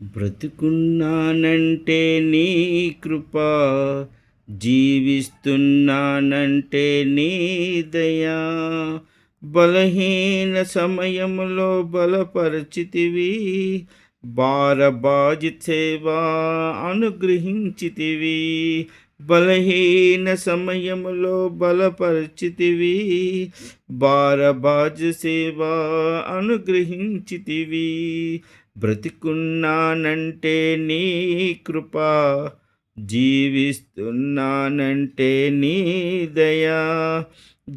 బ్రతికున్నానంటే నీ కృప, జీవిస్తున్నానంటే నీ దయా. బలహీన సమయములో బలపరచితివి, భారబాజి సేవా అనుగ్రహించితివి. బలహీన సమయములో బలపరచితివి, భారబాజి సేవా అనుగ్రహించితివి. బ్రతికున్నానంటే నీ కృప, జీవిస్తున్నానంటే నీ దయా.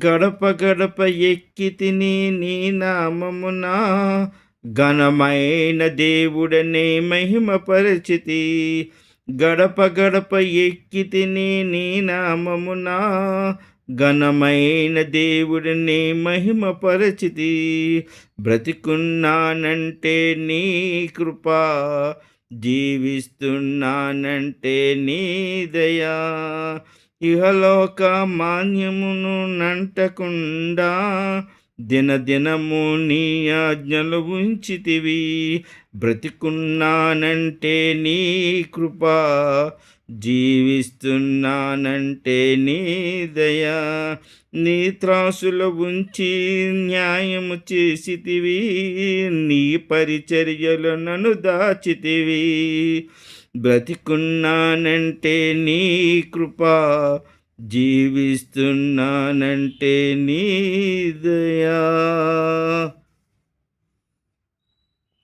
గడప గడప ఎక్కి తిని నీ నామమునా, ఘనమైన దేవుడనే మహిమపరచితి. గడప గడప ఎక్కి తిని నీ నామమునా, ఘనమైన దేవుడిని మహిమపరచితి. బ్రతికున్నానంటే నీ కృప, జీవిస్తున్నానంటే నీ దయా. ఇహలోక మాన్యమును నంటకుండా దినదినము నీ ఆజ్ఞలు ఉంచితివి. బ్రతికున్నానంటే నీ కృప, జీవిస్తున్నానంటే నీ దయా. నీ త్రాసులో ఉంచి న్యాయము చేసితివి, నీ పరిచర్యలు నన్ను దాచితివి. బ్రతికున్నానంటే నీ కృప, జీవిస్తున్నానంటే నీ దయా.